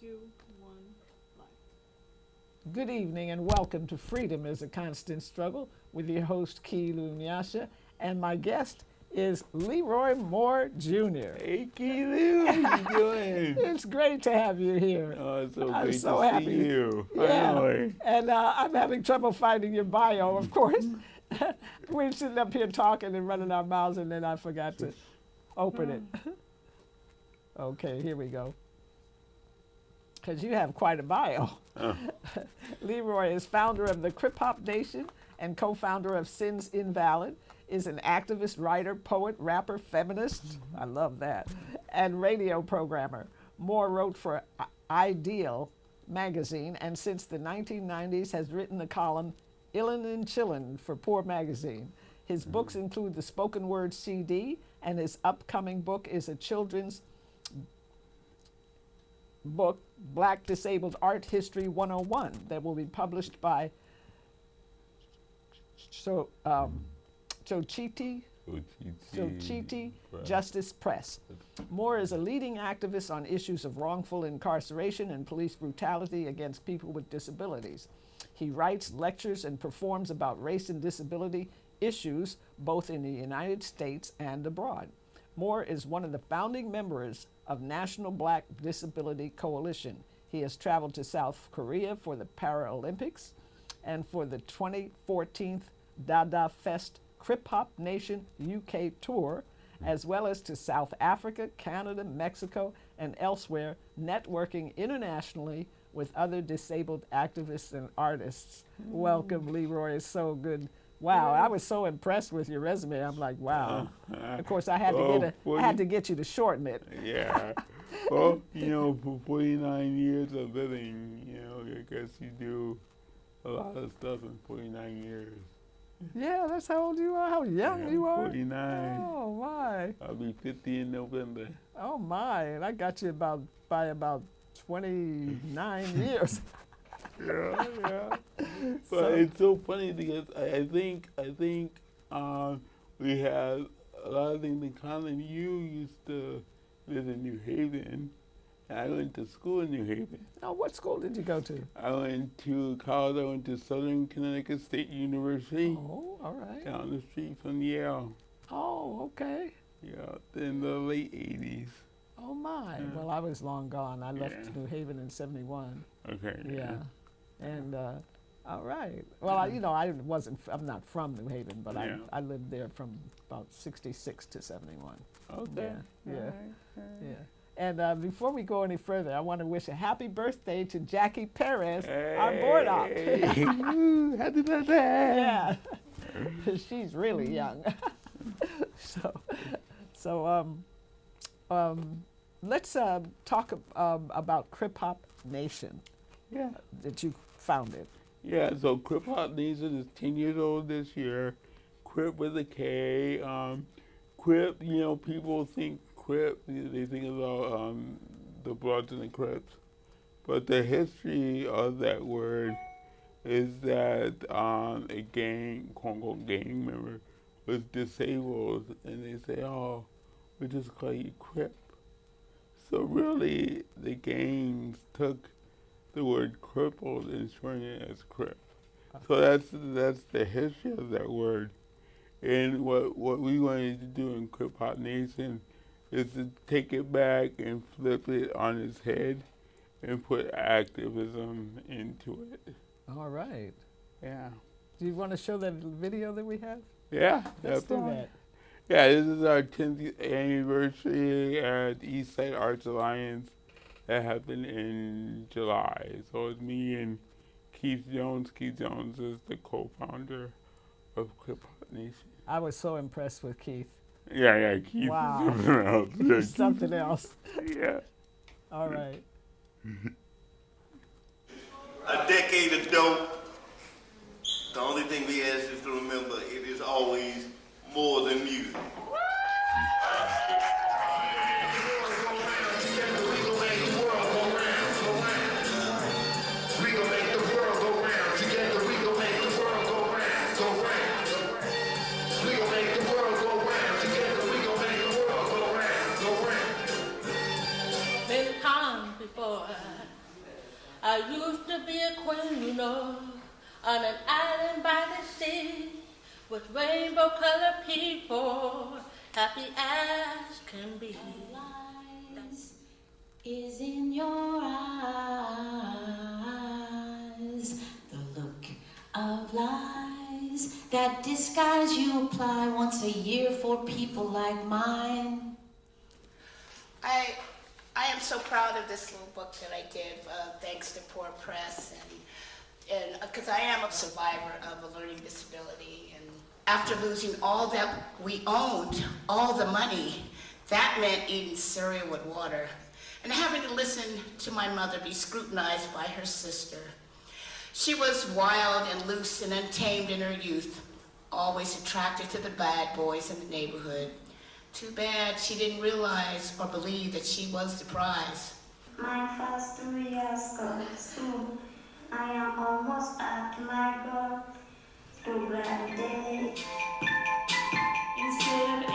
2, 1, light. Good evening and welcome to Freedom is a Constant Struggle with your host, Key Lunyasha, and my guest is Leroy Moore Jr. Hey, Keelu, how you doing? It's great to have you here. Oh, it's so I'm great so to happy. see you. Yeah, Finally. and I'm having trouble finding your bio, of course. We're sitting up here talking and running our mouths, and then I forgot to open it. Okay, here we go. Because you have quite a bio. Leroy is founder of the Crip Hop Nation and co-founder of Sins Invalid, is an activist, writer, poet, rapper, feminist, I love that, and radio programmer. Moore wrote for Ideal magazine and since the 1990s has written the column Illin' and Chillin' for Poor magazine. His books include the Spoken Word CD, and his upcoming book is a children's book, Black Disabled Art History 101, that will be published by Sochiti Justice Press. Moore is a leading activist on issues of wrongful incarceration and police brutality against people with disabilities. He writes, lectures, and performs about race and disability issues both in the United States and abroad. Moore is one of the founding members of National Black Disability Coalition. He has traveled to South Korea for the Paralympics and for the 2014 Dada Fest Crip Hop Nation UK tour, as well as to South Africa, Canada, Mexico, and elsewhere, networking internationally with other disabled activists and artists. Welcome, Leroy. It's so good. Wow, I was so impressed with your resume. I'm like, wow. Of course, I had to get you to shorten it. Yeah. Well, for 49 years of living, I guess you do a lot of stuff in 49 years. Yeah, that's how old you are. How young you are. 49. Oh my. I'll be 50 in November. Oh my, and I got you by about 29 years. Yeah. But it's so funny because I think we have a lot of things in common. You used to live in New Haven, and I went to school in New Haven. Now, what school did you go to? I went to college. I went to Southern Connecticut State University. Oh, all right. Down the street from Yale. Oh, okay. Yeah, in the late 80s. Oh my. Yeah. Well, I was long gone. I left New Haven in '71. Okay. Yeah. And all right. Well, I'm not from New Haven, but I lived there from about '66 to '71. Okay. Yeah. Yeah. And before we go any further, I want to wish a happy birthday to Jackie Perez, our board op. Happy birthday! Yeah. She's really young. So let's talk about Crip Hop Nation. Yeah. That you founded. Yeah, so Crip Hop Nation is 10 years old this year. Crip with a K. Crip, people think Crip, they think about the Bloods and the Crips. But the history of that word is that a gang, quote unquote gang member, was disabled, and they say, oh, we just call you Crip. So really, the gangs took the word crippled and shortened it as Crip. So that's the history of that word. And what we wanted to do in Crip Hop Nation is to take it back and flip it on its head and put activism into it. All right. Yeah. Do you want to show that video that we have? Yeah. Let's do that. Yeah, this is our 10th anniversary at East Side Arts Alliance. That happened in July. So it's me and Keith Jones. Keith Jones is the co-founder of Crip Hop Nation. I was so impressed with Keith. Yeah, Keith wow. is something else. He's something else. Yeah. All right. A decade of dope. The only thing we ask is to remember it is always more than music. Been calm before boy. I used to be a queen, you know, on an island by the sea, with rainbow-colored people, happy as can be. Lies is in your eyes, the look of lies that disguise you apply once a year for people like mine. I am so proud of this little book that I did, thanks to Poor Press, and because I am a survivor of a learning disability, and after losing all that we owned, all the money, that meant eating cereal with water, and having to listen to my mother be scrutinized by her sister. She was wild and loose and untamed in her youth, always attracted to the bad boys in the neighborhood. Too bad she didn't realize or believe that she was the prize. My first 2 years of school, I am almost at my goal to graduate. Instead of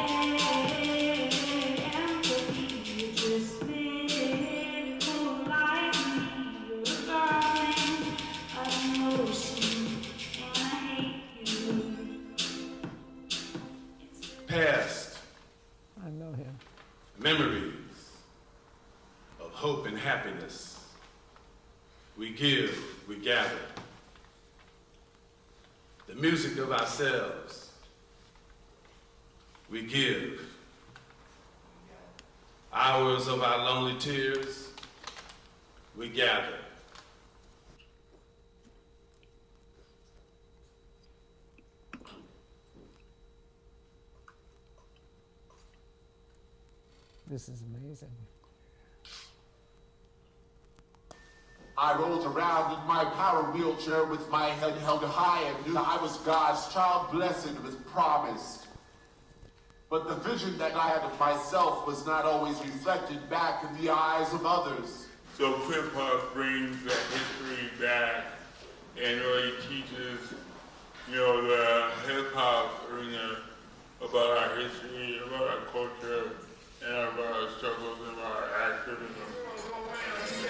empathy, you just made it move like me. You're a darling of emotion, and I hate you. Past I know him. memories of hope and happiness. We give, we gather. The music of ourselves. We give. Hours of our lonely tears. We gather. This is amazing. I rolled around in my power wheelchair with my head held high and knew I was God's child, blessed with promised. But the vision that I had of myself was not always reflected back in the eyes of others. So hip hop brings that history back and really teaches, the hip hop arena about our history, about our culture, and about our struggles and about our activism. We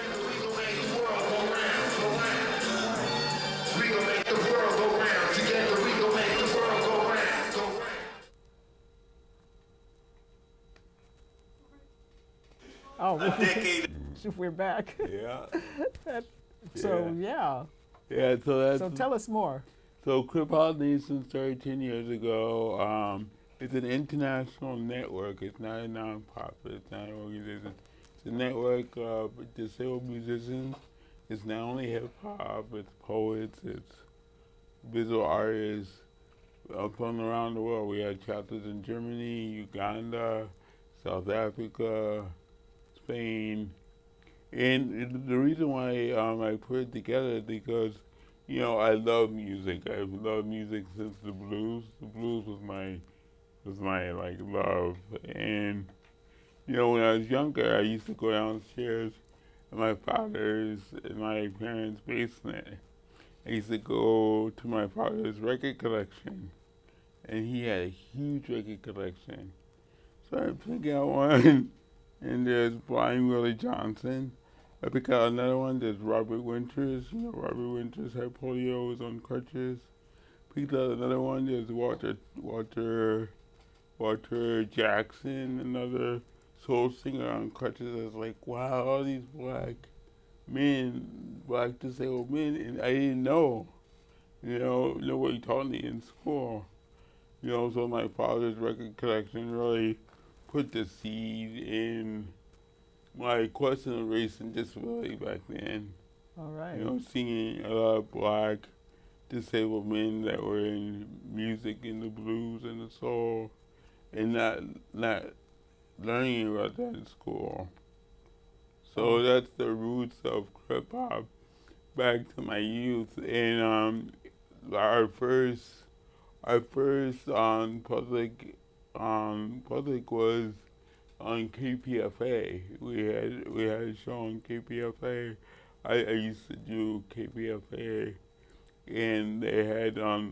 gon' make the world go round. Together we gon' make the world go round. Oh, A decade. we're back. Yeah. So yeah. Yeah, so that's... So tell us more. So Crip Hop Nation started 10 years ago. It's an international network. It's not a non-profit. It's not an organization. It's a network of disabled musicians. It's not only hip-hop, it's poets, it's visual artists from around the world. We have chapters in Germany, Uganda, South Africa, Spain. And the reason why I put it together is because, I love music. I've loved music since the blues. The blues was my love. And when I was younger, I used to go downstairs in my father's and my parents' basement. I used to go to my father's record collection, and he had a huge record collection. So I picked out one, and there's Blind Willie Johnson. I picked out another one. There's Robert Winters. Robert Winters had polio, was on crutches. Picked out another one. There's Walter Jackson, another soul singer on crutches. I was like, wow, all these black disabled men, and I didn't know. Nobody taught me in school. So my father's record collection really put the seed in my question of race and disability back then. All right. Singing a lot of black disabled men that were in music, in the blues and the soul, and not learning about that in school. So that's the roots of Crip Hop back to my youth. And our first public was on KPFA. We had a show on KPFA. I used to do KPFA, and they had a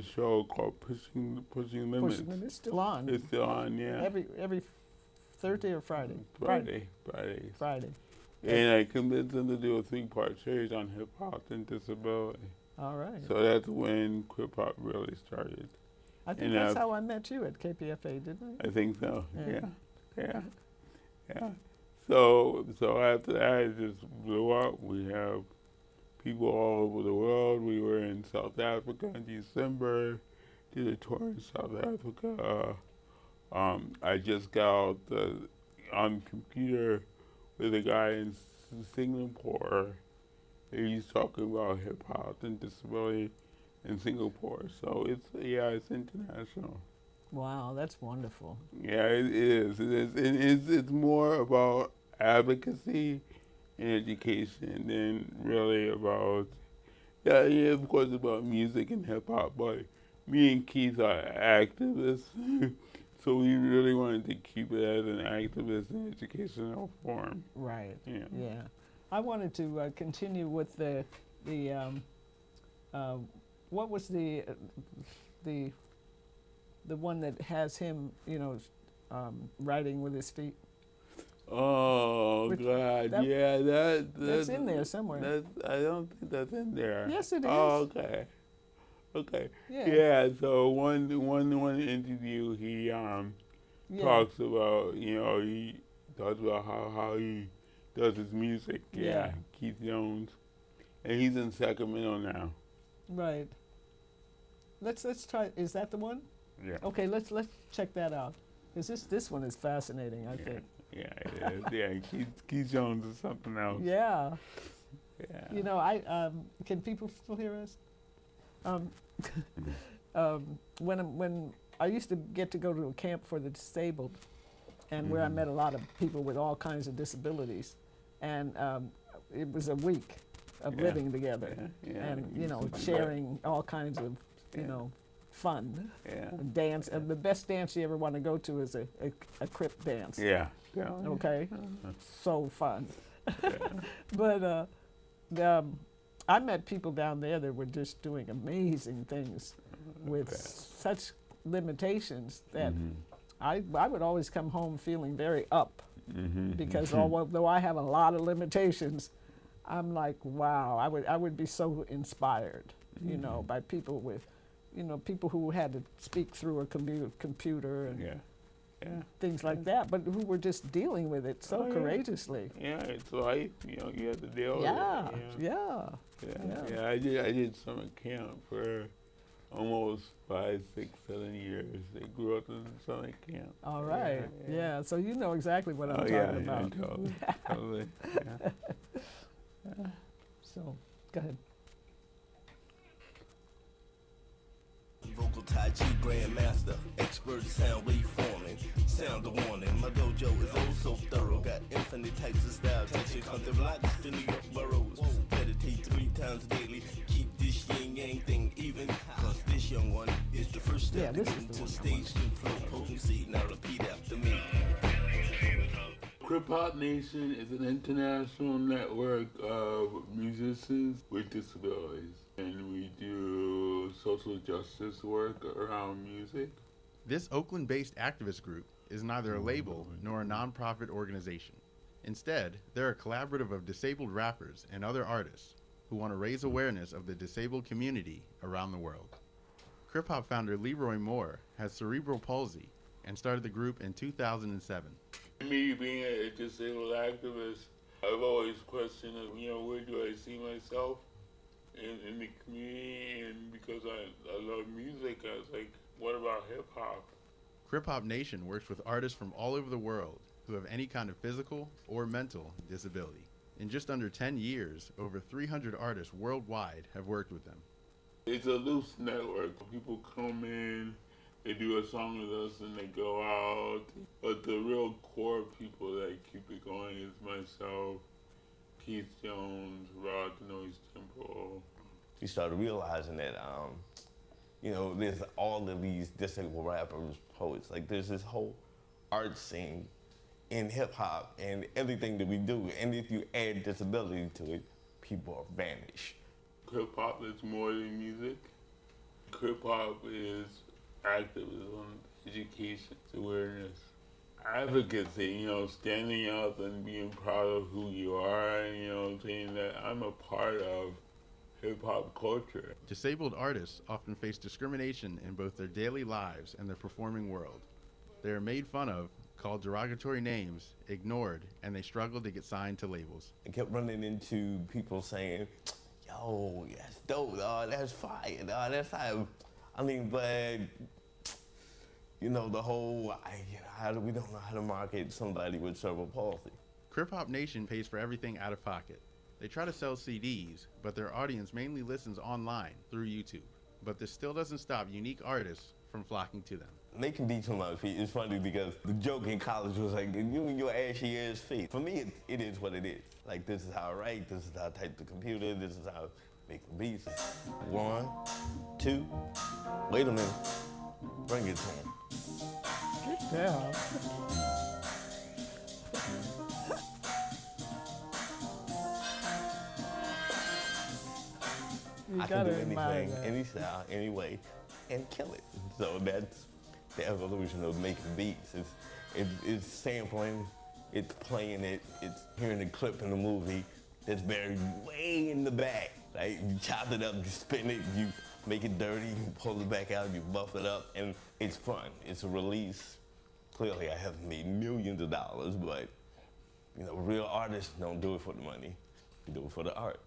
show called Pushing Limits. Pushing Limits, still on. It's still on, yeah. Every Thursday or Friday? Friday. Friday. And I convinced them to do a 3-part series on hip hop and disability. All right. So that's when Crip Hop really started. I think and that's how I met you at KPFA, didn't I? I think so. Yeah. Yeah. So after that, it just blew up. We have people all over the world. We were in South Africa in December. Did a tour in South Africa. I just got on computer with a guy in Singapore. He's talking about hip hop and disability in Singapore. So it's international. Wow, that's wonderful. Yeah, it is. It's more about advocacy and education than really about, of course, about music and hip hop, but me and Keith are activists, so we really wanted to keep it as an activist and educational form. Right. Yeah. I wanted to continue with the what was the one that has him, writing with his feet? Oh, God, That's in there somewhere. I don't think that's in there. Yes, it is. Oh, okay. Yeah. So one interview, he talks about he talks about how he does his music. Yeah, Keith Jones, and he's in Sacramento now. Right. Let's try. Is that the one? Yeah. Okay, let's check that out. Because this one is fascinating, I think. Yeah, it is. Yeah, Keith Jones is something else. Yeah. Yeah. I can people still hear us? When I used to get to go to a camp for the disabled, and where I met a lot of people with all kinds of disabilities, and it was a week of living together, and sharing all kinds of fun, dance. And the best dance you ever want to go to is a Crip dance. Yeah. Okay. So fun. But I met people down there that were just doing amazing things with such limitations that I would always come home feeling very up because although I have a lot of limitations, I'm like, wow, I would be so inspired, by people with, people who had to speak through a computer and things like that, but who were just dealing with it so courageously. Yeah, it's life. You have to deal with it. Yeah. I did summer camp for almost 5, 6, 7 years. They grew up in summer camp. All right. Yeah. So you know exactly what I'm talking about. Totally. So, go ahead. Vocal Tai Chi Grandmaster, expert sound waveforming, sound the warning. My dojo is oh so thorough, got infinite types of style, touching country blocks to New York boroughs. Meditate 3 times daily, keep this yin yang thing even, cause this young one is the first step to get into stage 2 flow potency. Now repeat after me. Crip Hop Nation is an international network of musicians with disabilities, and we do social justice work around music. This Oakland-based activist group is neither a label nor a non-profit organization. Instead, they're a collaborative of disabled rappers and other artists who want to raise awareness of the disabled community around the world. Crip Hop founder Leroy Moore has cerebral palsy and started the group in 2007. Me being a disabled activist, I've always questioned, where do I see myself in the community? And because I love music, I was like, what about hip hop? Crip Hop Nation works with artists from all over the world who have any kind of physical or mental disability. In just under 10 years, over 300 artists worldwide have worked with them. It's a loose network. People come in, they do a song with us and they go out. But the real core people that keep it going is myself, Keith Jones, Rod the Noise Temple. We started realizing that, there's all of these disabled rappers, poets. Like, there's this whole art scene in hip hop and everything that we do. And if you add disability to it, people vanish. Hip hop is more than music. Hip hop is activism, education, awareness. advocacy, standing up and being proud of who you are, and, saying that I'm a part of hip hop culture. Disabled artists often face discrimination in both their daily lives and the performing world. They are made fun of, called derogatory names, ignored, and they struggle to get signed to labels. I kept running into people saying, yo, that's dope, dog, that's fire, dog, that's fire. I mean, but, the whole, we don't know how to market somebody with cerebral palsy. Crip Hop Nation pays for everything out of pocket. They try to sell CDs, but their audience mainly listens online through YouTube. But this still doesn't stop unique artists from flocking to them. They can beat on my feet. It's funny because the joke in college was like, your ashy ass feet. For me, it is what it is. Like, this is how I write, this is how I type the computer, this is how I make the beats. 1, 2, wait a minute, bring it to him. Get down. I can do anything, any style, any way, and kill it. So that's the evolution of making beats. It's sampling, it's playing it, it's hearing the clip in the movie that's buried way in the back. Like, you chop it up, you spin it, you make it dirty, you pull it back out, you buff it up, and it's fun. It's a release. Clearly, I haven't made millions of dollars, but real artists don't do it for the money. They do it for the art.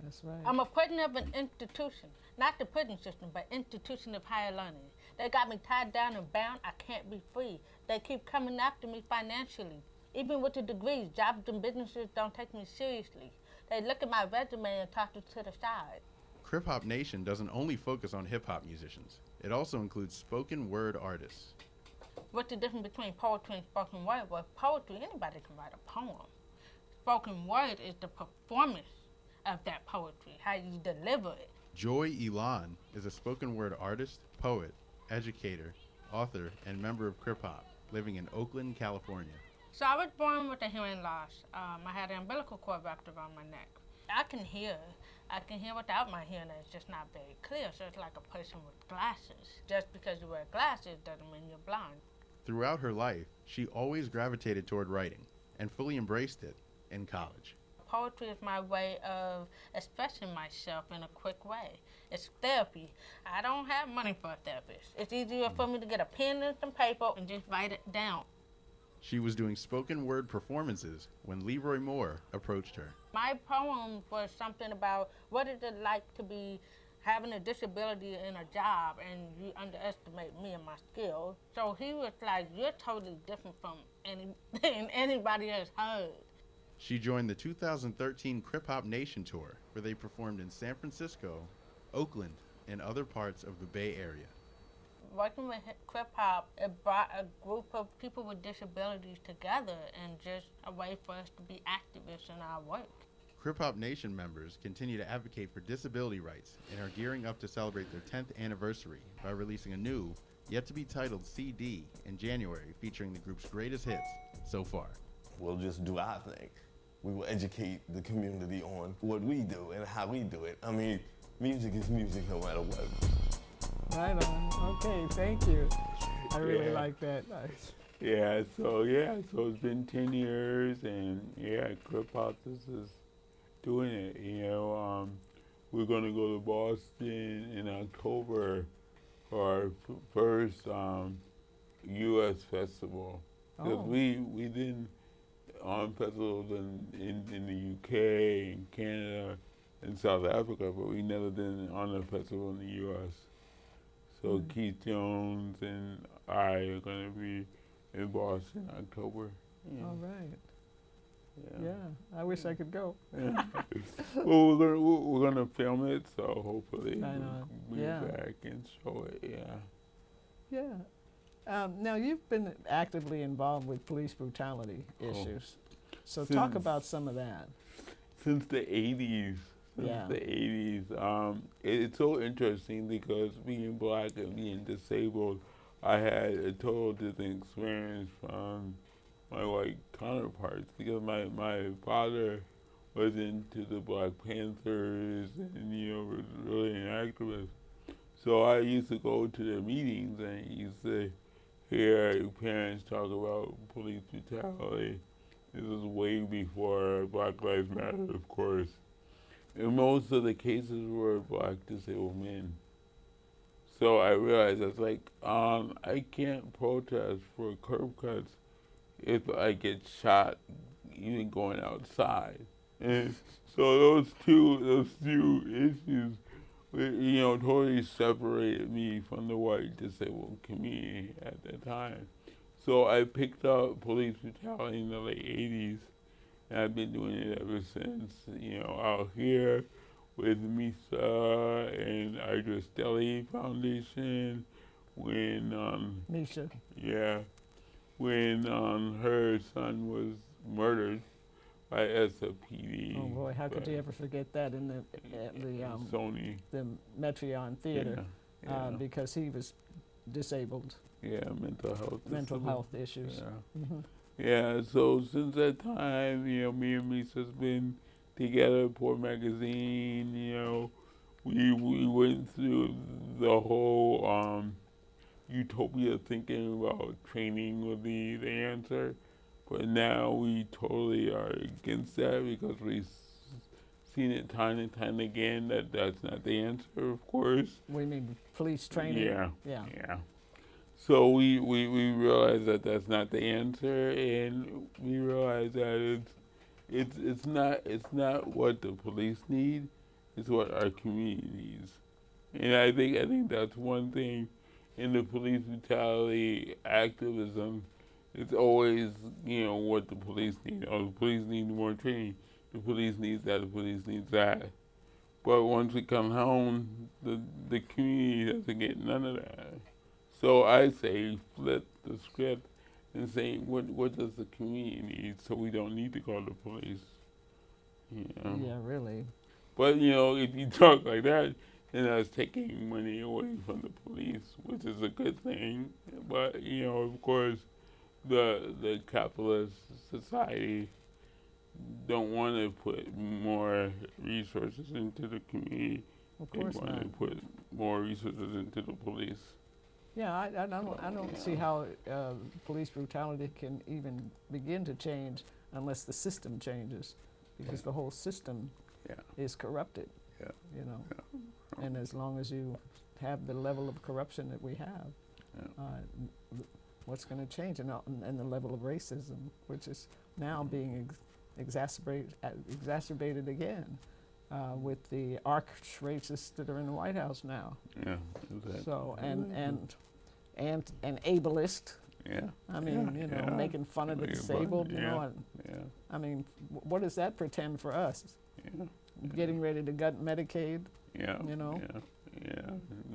That's right. I'm a president of an institution, not the prison system, but institution of higher learning. They got me tied down and bound. I can't be free. They keep coming after me financially. Even with the degrees, jobs and businesses don't take me seriously. They look at my resume and toss it to the side. Crip Hop Nation doesn't only focus on hip-hop musicians. It also includes spoken word artists. What's the difference between poetry and spoken word? Well, poetry, anybody can write a poem. Spoken word is the performance of that poetry, how you deliver it. Joy Elon is a spoken word artist, poet, educator, author, and member of Crip Hop, living in Oakland, California. So I was born with a hearing loss. I had an umbilical cord wrapped around my neck. I can hear without my hearing aid. It's just not very clear, so it's like a person with glasses. Just because you wear glasses doesn't mean you're blind. Throughout her life, she always gravitated toward writing and fully embraced it in college. Poetry is my way of expressing myself in a quick way. It's therapy. I don't have money for a therapist. It's easier for me to get a pen and some paper and just write it down. She was doing spoken word performances when Leroy Moore approached her. My poem was something about what is it like to be having a disability in a job and you underestimate me and my skills. So he was like, you're totally different from anything anybody has heard. She joined the 2013 Crip Hop Nation tour, where they performed in San Francisco, Oakland, and other parts of the Bay Area. Working with Crip Hop, it brought a group of people with disabilities together and just a way for us to be activists in our work. Crip Hop Nation members continue to advocate for disability rights and are gearing up to celebrate their 10th anniversary by releasing a new, yet-to-be-titled CD in January featuring the group's greatest hits so far. We'll just do our thing. We will educate the community on what we do and how we do it. I mean, music is music no matter what. Right on. Okay, thank you. I really like that. Nice. So it's been 10 years, and Crip Hop is doing it. We're gonna go to Boston in October for our first U.S. festival. Because we didn't on festivals in the UK and Canada and South Africa, but we never did on a festival in the U.S. So Keith Jones and I are going to be in Boston in October. All right. Yeah, I wish I could go. Well, we're gonna film it, so hopefully we'll be Yeah. back and show it. Yeah. Now, you've been actively involved with police brutality issues. So talk about some of that. Since the 80s. It's so interesting because being black and being disabled, I had a total different experience from my white counterparts because my father was into the Black Panthers and, was really an activist. So I used to go to their meetings and he used to say, hear parents talk about police brutality. This is way before Black Lives Matter, of course. And most of the cases were black disabled men. So I realized I was like, I can't protest for curb cuts if I get shot even going outside. And so those two issues, totally separated me from the white disabled community at that time. So I picked up police brutality in the late 80s, and I've been doing it ever since, out here with Misa and Idris Deli Foundation, when, Misha. yeah, when her son was murdered by SFPD. Oh boy, how could you ever forget that in the Sony. the Metreon Theater, because he was disabled. Yeah, mental health issues. Yeah. Mm-hmm. Yeah, so since that time, me and Misa's been together, Poor Magazine, we went through the whole utopia thinking about training would be the answer. But now we totally are against that because we've seen it time and time again that that's not the answer, of course. We mean police training? Yeah. So we realize that that's not the answer, and we realize that it's not what the police need, it's what our community needs. And I think that's one thing in the police brutality activism. It's always, what the police need. Oh, the police need more training. The police needs that. The police needs that. But once we come home, the community doesn't get none of that. So I say flip the script and say what does the community need, so we don't need to call the police. Yeah, really. But if you talk like that, then that's taking money away from the police, which is a good thing. But of course, the capitalist society don't want to put more resources into the community. Of course they want to put more resources into the police. Yeah, I don't see how police brutality can even begin to change unless the system changes, because the whole system is corrupted. And as long as you have the level of corruption that we have, what's going to change? And the level of racism, which is now being exacerbated again with the arch racists that are in the White House now. Yeah, exactly. So and ableist. Yeah. I mean, making fun of the disabled. I mean, what does that pretend for us? Getting ready to gut Medicaid. Yeah.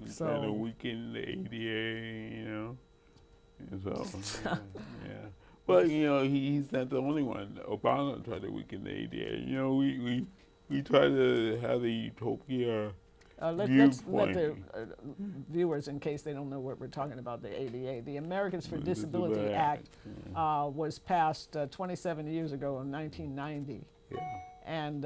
So trying to weaken the ADA. So but he's not the only one. Obama tried to weaken the ADA. We try to have a utopia. Let's let the viewers, in case they don't know what we're talking about, the ADA. The Americans for Disability Act was passed 27 years ago in 1990. Yeah. And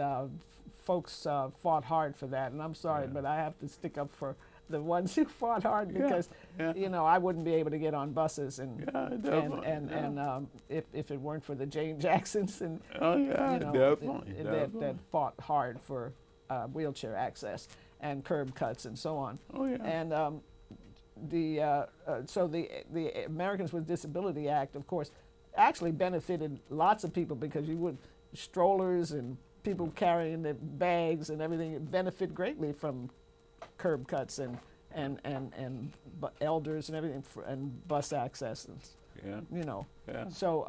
folks fought hard for that. And I'm sorry, but I have to stick up for the ones who fought hard because, I wouldn't be able to get on buses and if it weren't for the Jane Jacksons and that fought hard for wheelchair access and curb cuts and so on. And so the Americans with Disability Act, of course, actually benefited lots of people because strollers and people carrying the bags and everything benefit greatly from curb cuts and elders and everything and bus access and So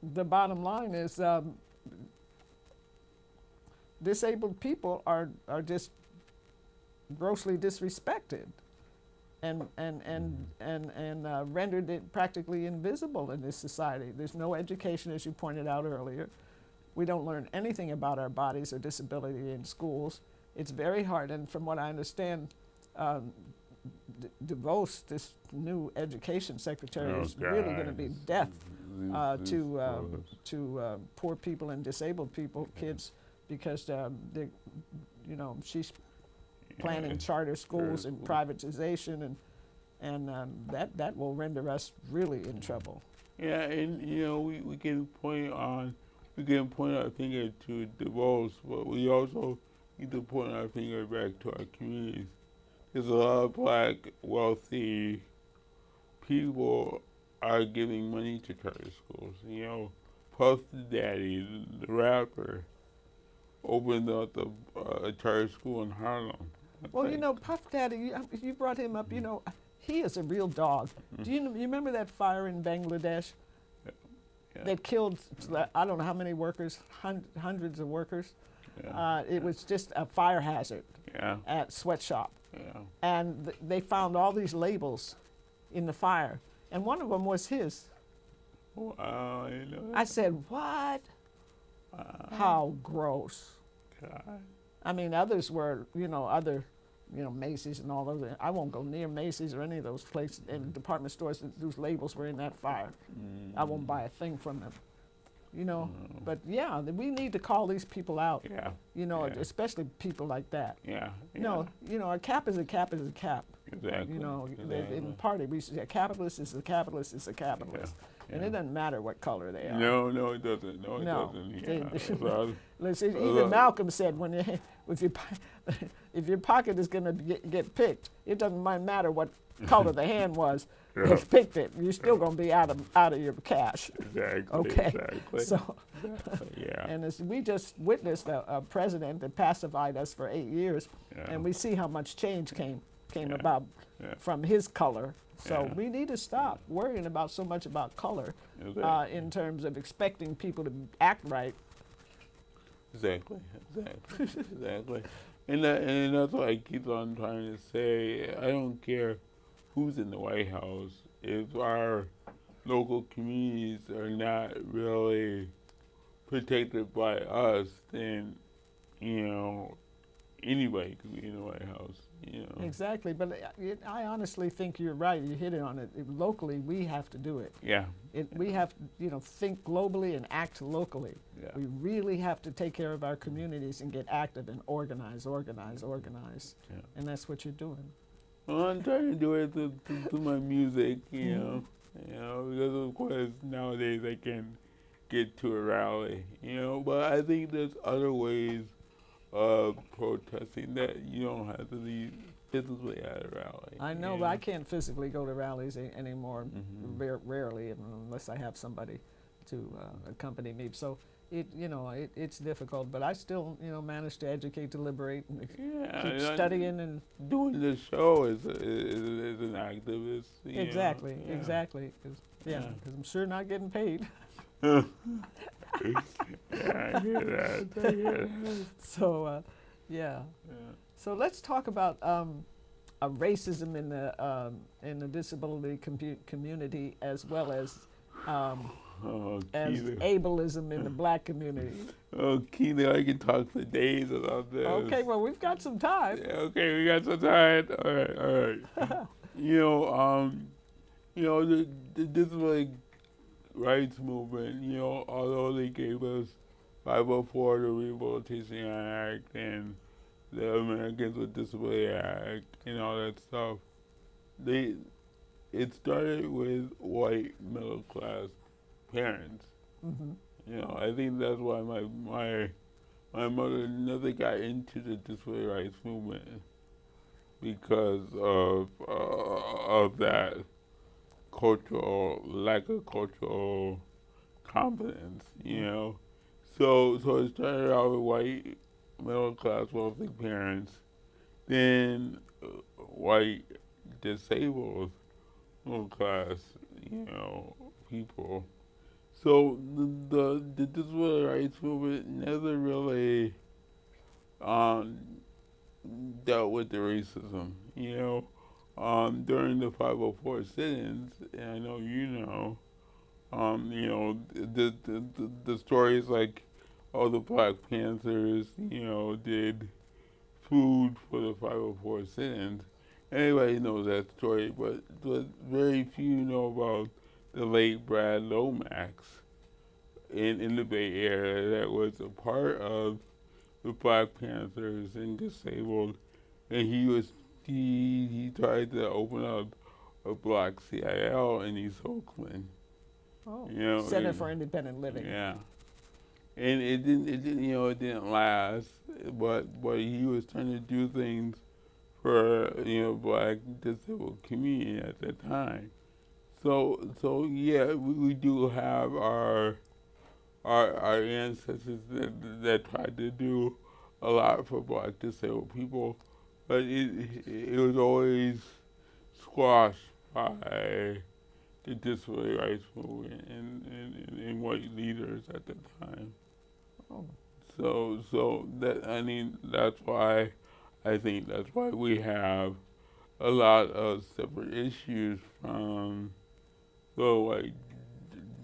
the bottom line is disabled people are just grossly disrespected and rendered it practically invisible in this society. There's no education, as you pointed out earlier. We don't learn anything about our bodies or disability in schools. It's very hard, and from what I understand, DeVos, this new education secretary, is really going to be death to poor people and disabled people, kids, because she's planning charter schools and privatization, and that will render us really in trouble. Yeah, and we can point our finger to the walls, but we also need to point our finger back to our communities. There's a lot of black, wealthy people are giving money to charter schools. Puff Daddy, the rapper, opened up a charter school in Harlem. Well, Puff Daddy, you brought him up. He is a real dog. Do you remember that fire in Bangladesh that killed, I don't know how many workers, hundreds of workers? Yeah. It was just a fire hazard at sweatshop. Yeah. And they found all these labels in the fire, and one of them was his. Wow, I said, what? How gross. God. I mean, others were, Macy's and all those. I won't go near Macy's or any of those places and department stores whose labels were in that fire. I won't buy a thing from them. But yeah, we need to call these people out. Yeah. Especially people like that. Yeah. No, a cap is a cap is a cap. Exactly. In the party we say a capitalist is a capitalist is a capitalist. Yeah. And it doesn't matter what color they are. No, it doesn't. No, it doesn't. Yeah. Listen, even Malcolm said, if your pocket is going to get picked, it doesn't matter what color the hand was that picked it. You're still going to be out of your cash. Exactly. Okay. Exactly. So, yeah. And we just witnessed a president that pacified us for 8 years, and we see how much change came about from his color. So we need to stop worrying about so much about color in terms of expecting people to act right. Exactly. And that's what I keep on trying to say. I don't care who's in the White House. If our local communities are not really protected by us, then, anybody could be in the White House. Exactly, but I honestly think you're right. You hit it on it. Locally, we have to do it. Yeah. We have to, think globally and act locally. Yeah. We really have to take care of our communities and get active and organize. Yeah. And that's what you're doing. Well, I'm trying to do it through my music, because of course nowadays I can't get to a rally, but I think there's other ways of protesting that you don't have to be physically at a rally. I know, but I can't physically go to rallies anymore, rarely, unless I have somebody to accompany me. So it's difficult, but I still manage to educate, deliberate, and keep studying and doing this show as an activist. Exactly. Cause I'm sure not getting paid. I hear that. So, So let's talk about racism in the disability community, as well as ableism in the black community. Oh, Keely, I can talk for days about this. Okay, well, we've got some time. Yeah, okay, we got some time. All right. The disability rights movement, although they gave us 504, the Rehabilitation Act, and the Americans with Disability Act, and all that stuff, it started with white middle class parents. I think that's why my mother never got into the disability rights movement, because of that lack of cultural competence, So it started out with white middle class wealthy parents, then white disabled middle class, people. So the disability rights movement never really dealt with the racism, during the 504 sit-ins, and I know the stories like, the Black Panthers, did food for the 504 sit-ins. Everybody knows that story, but very few know about the late Brad Lomax in the Bay Area that was a part of the Black Panthers and disabled, and he tried to open up a black CIL in East Oakland. Oh, You know, Center for Independent Living. Yeah, and it didn't last. But he was trying to do things for black disabled community at that time. So yeah, we do have our ancestors that tried to do a lot for black disabled people, but it was always squashed by the disability rights movement and white leaders at the time. Oh. So that's why I think that's why we have a lot of separate issues from the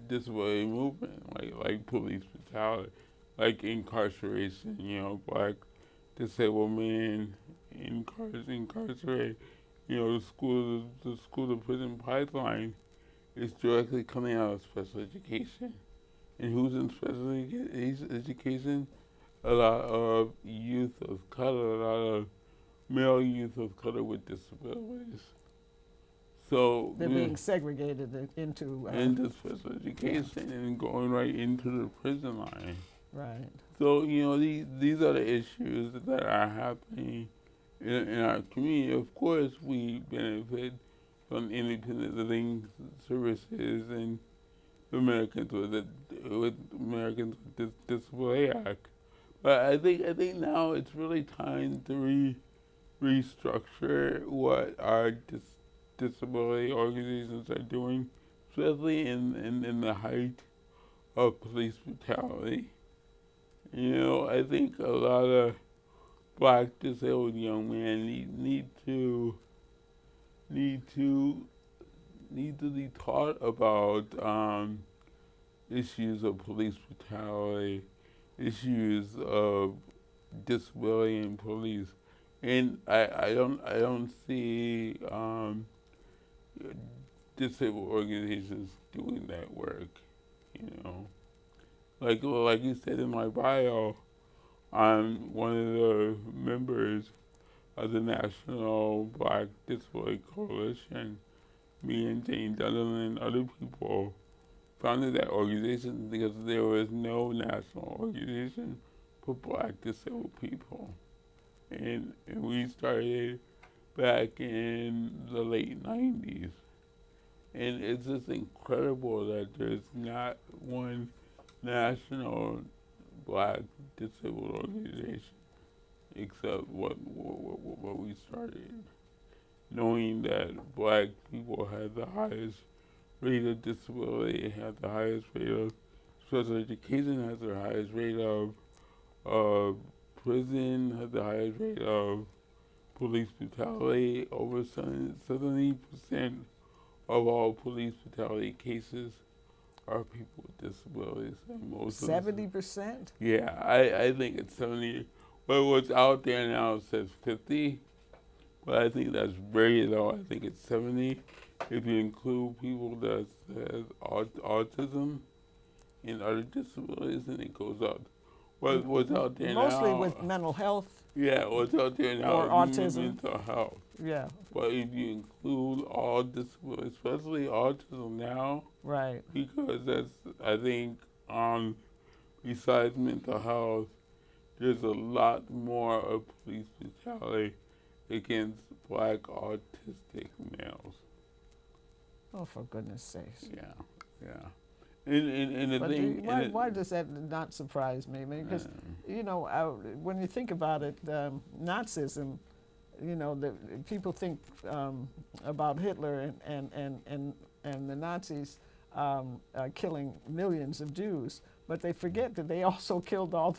disability movement, like police brutality, like incarceration. Black disabled men incarcerated. The school to prison pipeline is directly coming out of special education. And who's in special education? A lot of youth of color, a lot of male youth of color with disabilities. So they're being segregated into special education and going right into the prison line. Right. So these are the issues that are happening in our community. Of course, we benefit from independent living services and Americans with Americans with Disability Act. But I think now it's really time to restructure what our disability organizations are doing, especially in the height of police brutality. I think a lot of black disabled young men need to be taught about issues of police brutality, issues of disability in police, and I don't see disabled organizations doing that work. Like you said in my bio, I'm one of the members of the National Black Disability Coalition. Me and Jane Donovan and other people founded that organization because there was no national organization for black disabled people. And we started back in the late 90s. And it's just incredible that there's not one national black disabled organization except what we started. Knowing that black people had the highest rate of disability, had the highest rate of special education, has the highest rate of prison, has the highest rate of police brutality. Over 70% of all police brutality cases are people with disabilities. And most 70%? Yeah, I think it's 70. But what's out there now says 50. But I think that's very low. I think it's 70 if you include people that has autism and other disabilities, and it goes up. What's out there mostly now? with mental health. Yeah, what's out there now or is autism. mental health. Yeah. But if you include all disabilities, especially autism now, right? Because I think besides mental health, there's a lot more of police brutality against black autistic males. Oh, for goodness sakes. Yeah. And the but thing... why does that not surprise me? Because, when you think about it, Nazism, the people think about Hitler and the Nazis killing millions of Jews, but they forget that they also killed all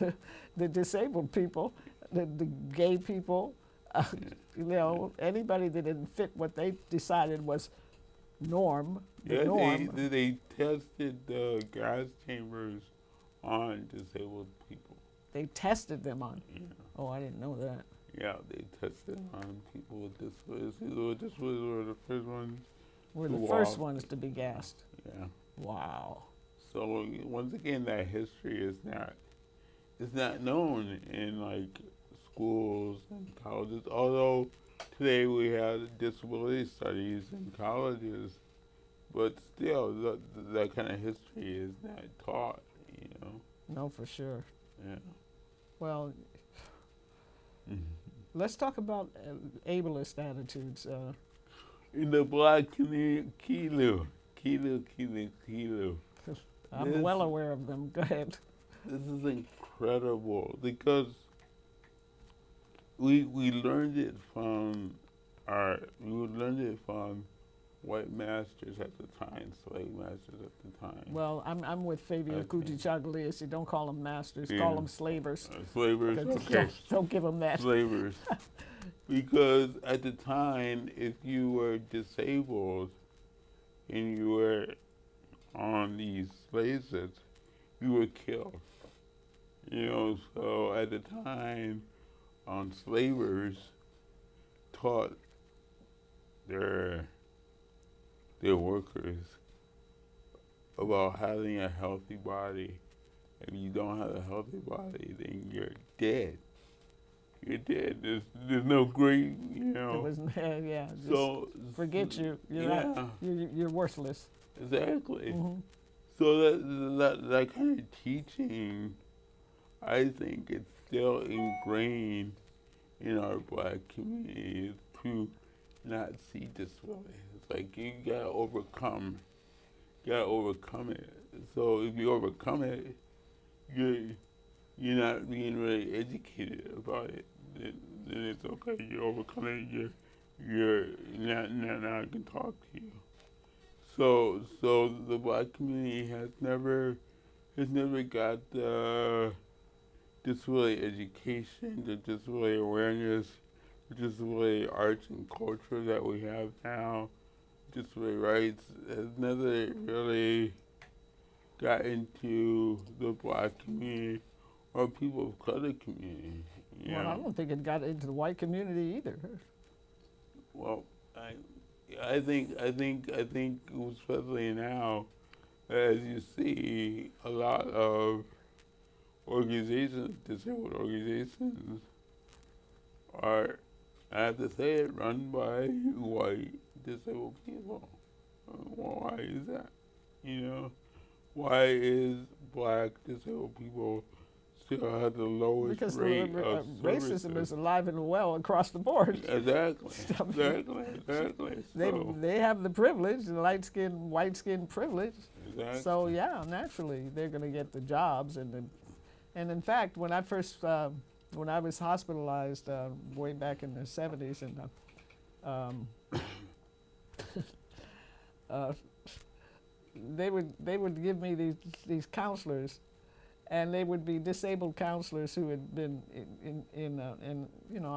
the disabled people, the gay people, anybody that didn't fit what they decided was norm. They tested the gas chambers on disabled people. They tested them on? Yeah. Oh, I didn't know that. Yeah, they tested on people with disabilities. This were the first ones. We're the first ones to be gassed. Yeah. Wow. So once again, that history is not known in schools and colleges. Although today we have disability studies in colleges, but still, that kind of history is not taught, you know. No, for sure. Yeah. Well, let's talk about ableist attitudes. In the black community, Kilo. I'm well aware of them. Go ahead. This is incredible because we learned it from white masters at the time, slave masters at the time. Well, I'm with Fabio Cucciagliese. Don't call them masters. Yeah. Call them slavers. Slavers, okay. Don't give them that. Slavers. Because at the time, if you were disabled and you were on these slave ships, you were killed. You know, so at the time, slavers taught their workers about having a healthy body. If you don't have a healthy body, then you're dead. You're dead. There's no great, you know. It was, yeah. So forget you. You're yeah. not, you're worthless. Exactly. Mm-hmm. So that kind of teaching, I think it's still ingrained in our black community to not see disability. It's like you gotta overcome it. So if you overcome it, you're not being really educated about it. Then it's okay. You overcome it. You're now I can talk to you. So the black community has never got the disability education, the disability awareness, the disability arts and culture that we have now. Disability rights has never really got into the black community or people of color community. Well, I don't think it got into the white community either. Well, I think especially now, as you see, a lot of organizations, disabled organizations, are, I have to say it, run by white disabled people. Well, why is that? You know, why is black disabled people still have the lowest because rate of racism services? is alive and well across the board. Exactly. They have the privilege, the white skin privilege. Exactly. So yeah, naturally they're going to get the jobs, and in fact, when I was hospitalized way back in the 70s, and they would give me these counselors, and they would be disabled counselors who had been in you know,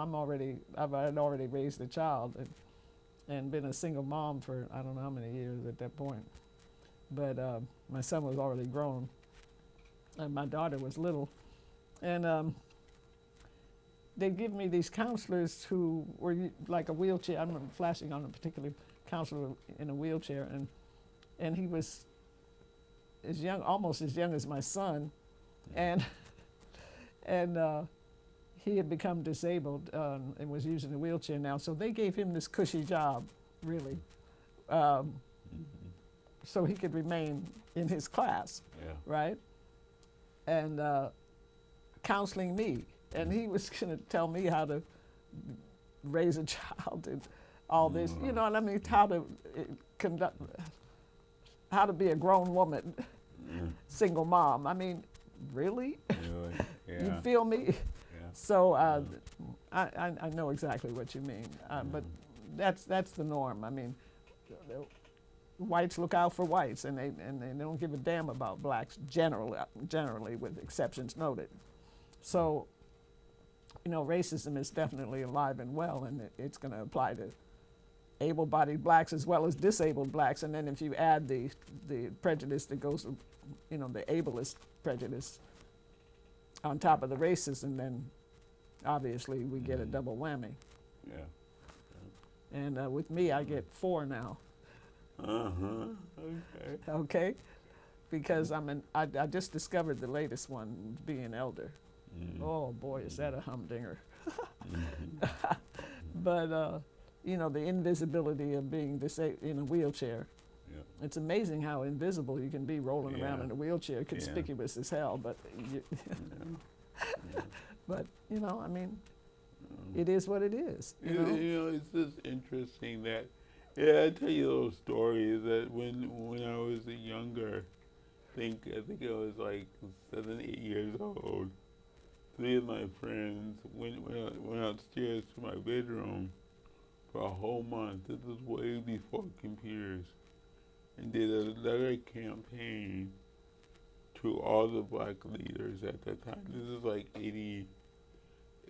I had already raised a child and been a single mom for I don't know how many years at that point, but my son was already grown and my daughter was little, and they'd give me these counselors who were like a wheelchair. I'm flashing on a particular counselor in a wheelchair, and he was almost as young as my son, and he had become disabled and was using a wheelchair now. So they gave him this cushy job, really, so he could remain in his class, right? And counseling me, and he was going to tell me how to raise a child and all this, you know what I mean? How to be a grown woman, single mom. I mean, really? Yeah. You feel me? Yeah. So I know exactly what you mean, but that's the norm. I mean, whites look out for whites, and they don't give a damn about blacks generally, with exceptions noted. So, you know, racism is definitely alive and well, and it's going to apply to able-bodied blacks as well as disabled blacks. And then if you add the prejudice that goes, you know, the ableist prejudice on top of the racism, then obviously we get a double whammy. Yeah. And with me, I get 4 now. Okay. Okay, because I just discovered the latest one, being elder. Oh boy, is that a humdinger. But you know, the invisibility of being in a wheelchair. Yeah. It's amazing how invisible you can be rolling around Yeah. in a wheelchair, conspicuous as hell. But, but you know, I mean, it is what it is. You know? It's just interesting that, I tell you a little story that when I was younger, I think I was like 7, 8 years old. 3 of my friends went upstairs to my bedroom for a whole month. This was way before computers, and did a letter campaign to all the black leaders at that time. This is like 80,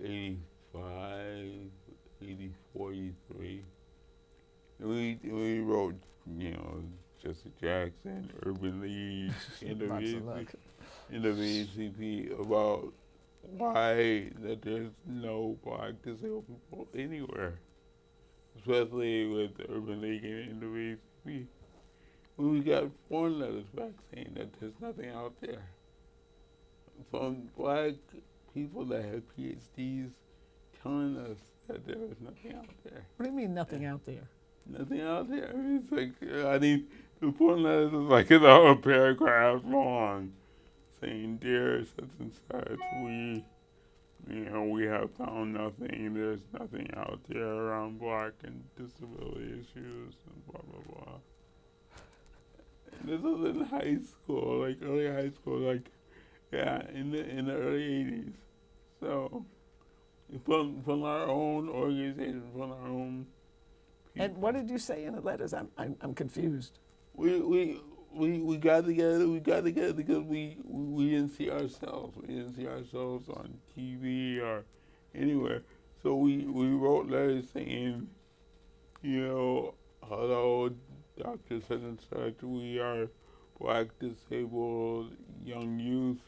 85, 84, 83. And we wrote, Jesse Jackson, Urban League, NAACP about why that there's no black disabled people anywhere, especially with the Urban League and NAACP. We got foreign letters back saying that there's nothing out there. From black people that have PhDs telling us that there is nothing out there. What do you mean nothing out there? Nothing out there. It's like, the foreign letters is like a paragraph long saying, dear such and such, we have found nothing. There's nothing out there around black and disability issues and blah, blah, blah. And this was in high school, like early high school, in the early 80s. So, from our own organization, from our own people. And what did you say in the letters? I'm confused. We got together. We got together because we didn't see ourselves. We didn't see ourselves on TV or anywhere. So we wrote letters saying, hello, Dr. Such and such. We are black disabled young youth.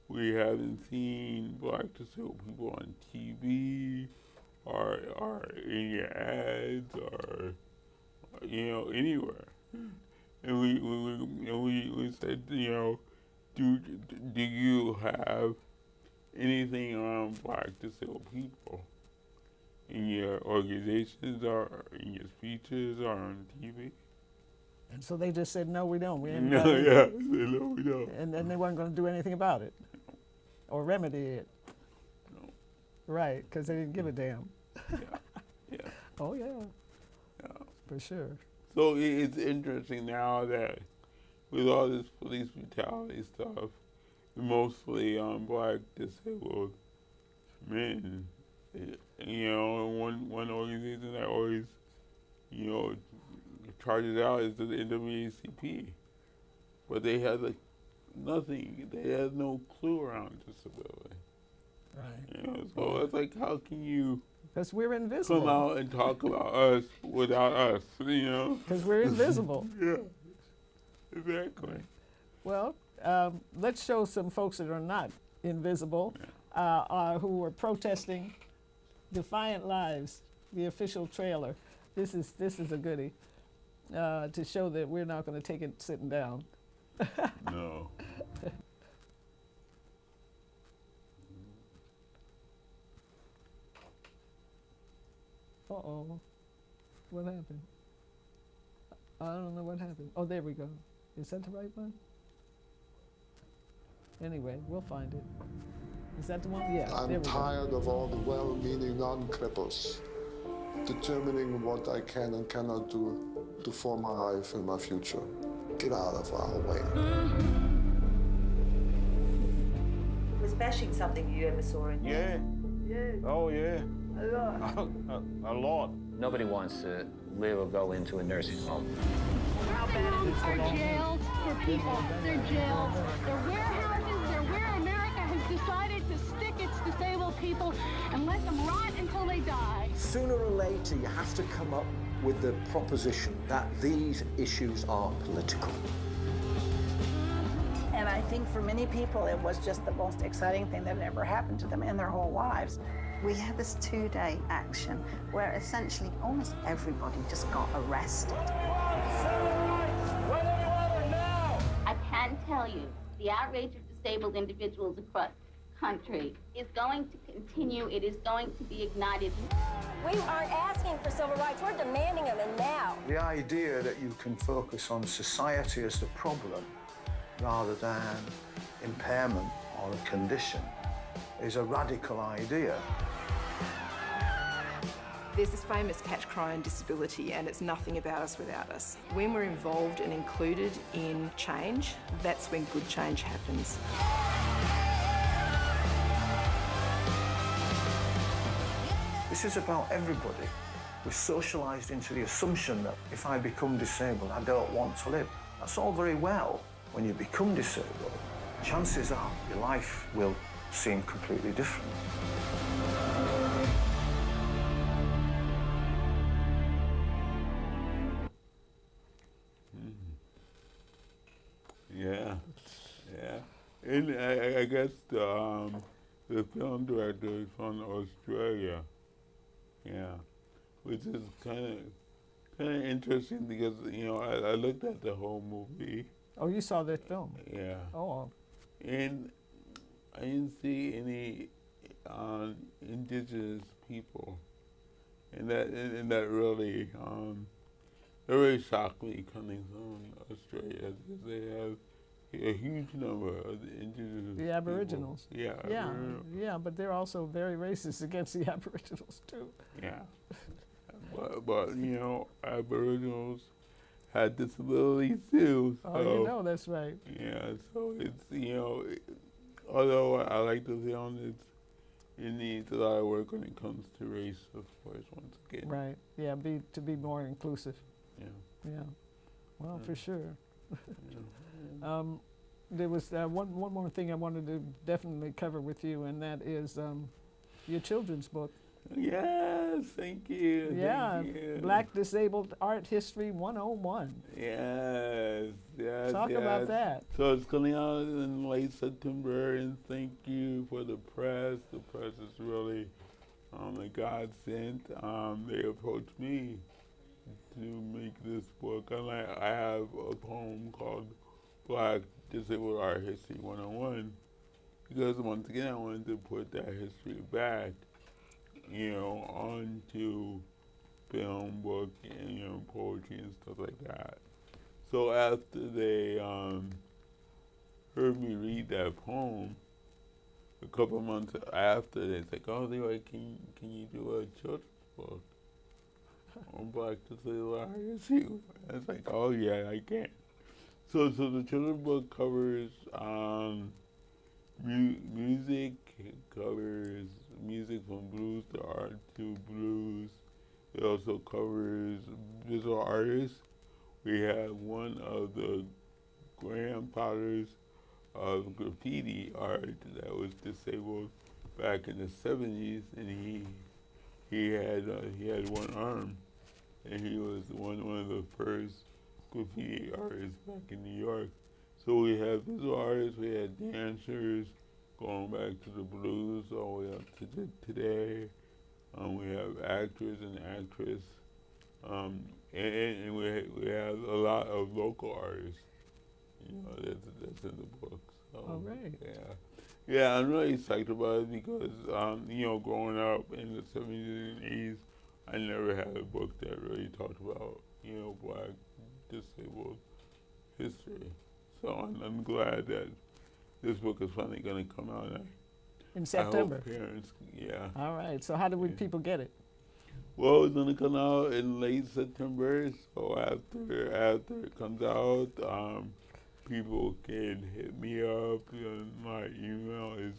We haven't seen black disabled people on TV or in your ads or anywhere. And we said, do you have anything around black disabled people in your organizations or in your speeches or on TV? And so they just said, no, we don't. We No, yeah, no, we don't. And then they weren't going to do anything about it or remedy it. No. Right, because they didn't give a damn. Yeah. Oh, yeah. Yeah. For sure. So it's interesting now that with all this police brutality stuff, mostly on black disabled men, one organization that always, charges out is the NAACP, but they had nothing. They had no clue around disability. Right. So it's like, how can you? Because we're invisible. Come out and talk about us without us, Because we're invisible. Yeah, exactly. Well, let's show some folks that are not invisible, who are protesting Defiant Lives, the official trailer. This is a goodie to show that we're not going to take it sitting down. No. Uh-oh. What happened? I don't know what happened. Oh, there we go. Is that the right one? Anyway, we'll find it. Is that the one? Yeah, there we I'm go. tired of all the well-meaning non-cripples determining what I can and cannot do to form my life and my future. Get out of our way. Was bashing something you ever saw in there? Yeah. Oh, yeah. A lot. Nobody wants to live or go into a nursing home. How bad is our jails for people? They're jails. They're warehouses. They're where America has decided to stick its disabled people and let them rot until they die. Sooner or later, you have to come up with the proposition that these issues are political. And I think for many people, it was just the most exciting thing that had ever happened to them in their whole lives. We had this 2-day action where essentially almost everybody just got arrested. I can tell you, the outrage of disabled individuals across country is going to continue. It is going to be ignited. We aren't asking for civil rights. We're demanding them, and now. The idea that you can focus on society as the problem rather than impairment or a condition is a radical idea. There's this famous catch cry on disability, and it's nothing about us without us. When we're involved and included in change, that's when good change happens. This is about everybody. We're socialised into the assumption that if I become disabled, I don't want to live. That's all very well. When you become disabled, chances are your life will seem completely different. Yeah, yeah. And I guess the film director is from Australia. Yeah, which is kind of interesting because I looked at the whole movie. Oh, you saw that film? Yeah. Oh. And I didn't see any indigenous people, and that really shocked me coming from Australia because they have a huge number of the indigenous The Aboriginals. people. Yeah. Yeah, Aboriginal. yeah, but they're also very racist against the Aboriginals too. Yeah. But Aboriginals had disabilities too. So, Oh, that's right. Yeah, so it's although I like the film, it needs a lot of work when it comes to race, of course, once again. Right. Yeah, to be more inclusive. Yeah. Yeah. Well, Yeah. for sure. There was one more thing I wanted to definitely cover with you, and that is your children's book. Yes, thank you. Yeah, thank you. Black Disabled Art History 101. Yes. Talk about that. So it's coming out in late September, and thank you for the press. The press is really a godsend. They approached me to make this book. I have a poem called Black Disabled Art History 101 because once again I wanted to put that history back, onto film, book, and poetry and stuff like that. So after they heard me read that poem, a couple of months after, they said, "Oh, Leroy, can you do a children's book on Black Disabled Art History?" I was like, "Oh yeah, I can." So the children's book covers music. It covers music from blues to art to blues. It also covers visual artists. We have one of the grandfathers of graffiti art that was disabled back in the 70s, and he had one arm, and he was one of the first graffiti artists back in New York. So we have visual artists, we had dancers, going back to the blues all the way up to today. We have actors and actresses, and we have a lot of local artists. That's in the book. So, all right. Yeah, I'm really psyched about it because growing up in the 70s and 80s, I never had a book that really talked about Black disabled history. So I'm glad that this book is finally going to come out in September. I hope parents, yeah. All right. So how do people get it? Well, it's going to come out in late September. So after it comes out, people can hit me up. My email is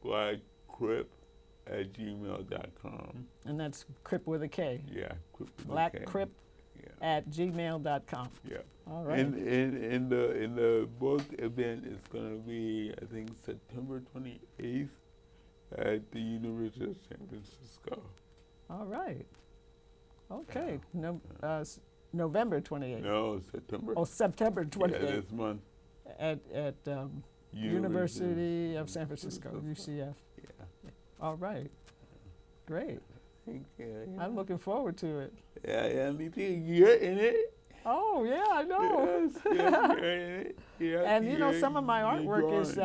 blackcrip@gmail.com. And that's Crip with a K. Yeah, Crip with Black a K. Crip at gmail.com. Yeah. All right. And in the book event, it's going to be, I think, September 28th at the University of San Francisco. All right. Okay. November 28th. No, September. Oh, September 28th. Yeah, this month. At University of San Francisco, UCF. Yeah. All right. Great. Thank you. Yeah. I'm looking forward to it. Yeah, me too. You're in it. Oh, yeah, I know. Yes, you're in it. Yeah, and some of my artwork is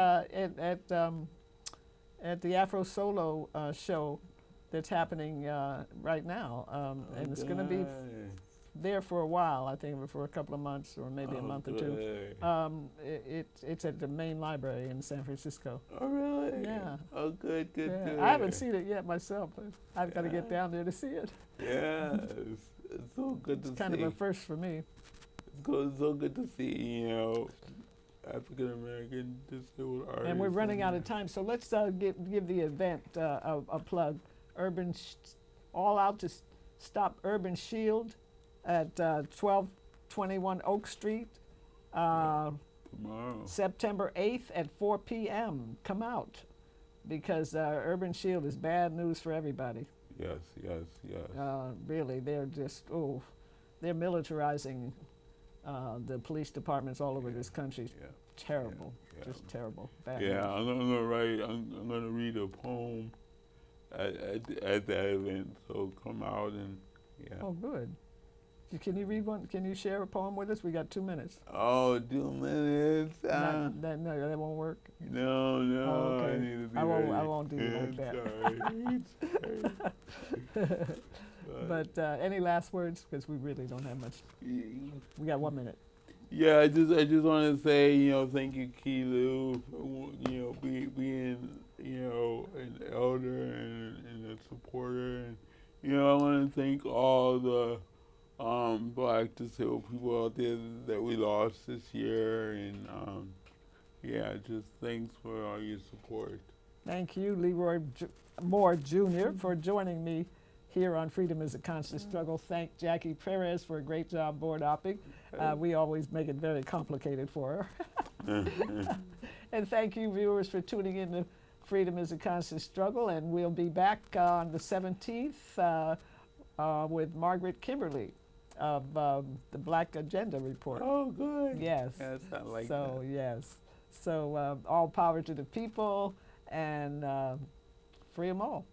at the Afro Solo show that's happening right now, and it's going to be there for a while. I think for a couple of months or maybe a month or two. It's at the main library in San Francisco. Oh, really? Yeah. Oh, good, good, Yeah. good. I haven't seen it yet myself, but I've got to get down there to see it. Yeah, it's so good to see. It's kind of a first for me. It's so good to see, you know, African American disabled artists. And we're running out of time, so let's give the event a plug. All Out to Stop Urban Shield at 1221 Oak Street. Tomorrow. September 8th at 4 p.m. Come out, because Urban Shield is bad news for everybody. Yes, yes, yes. Really, they're just, they're militarizing the police departments all over this country. Yeah. Terrible, just terrible. Bad Yeah, news. I'm gonna read a poem at that event. So come out and Oh, good. Can you read one? Can you share a poem with us? We got 2 minutes. Oh, 2 minutes. No, that won't work. No, no. Oh, okay. I need to be I ready. won't do it like that. Sorry. But any last words? Because we really don't have much. We got 1 minute. Yeah, I just want to say, you know, thank you, Kilu, for, you know, being, you know, an elder and a supporter, and you know, I want to thank all the Black disabled people out there that we lost this year, and yeah, just thanks for all your support. Thank you, Leroy Moore Jr., for joining me here on Freedom is a Constant Struggle. Thank Jackie Perez for a great job board hopping. We always make it very complicated for her. And thank you, viewers, for tuning in to Freedom is a Constant Struggle. And we'll be back on the 17th with Margaret Kimberly of the Black Agenda Report. Oh, good. Yes. Yes, I like so, that. yes. So all power to the people, and free them all.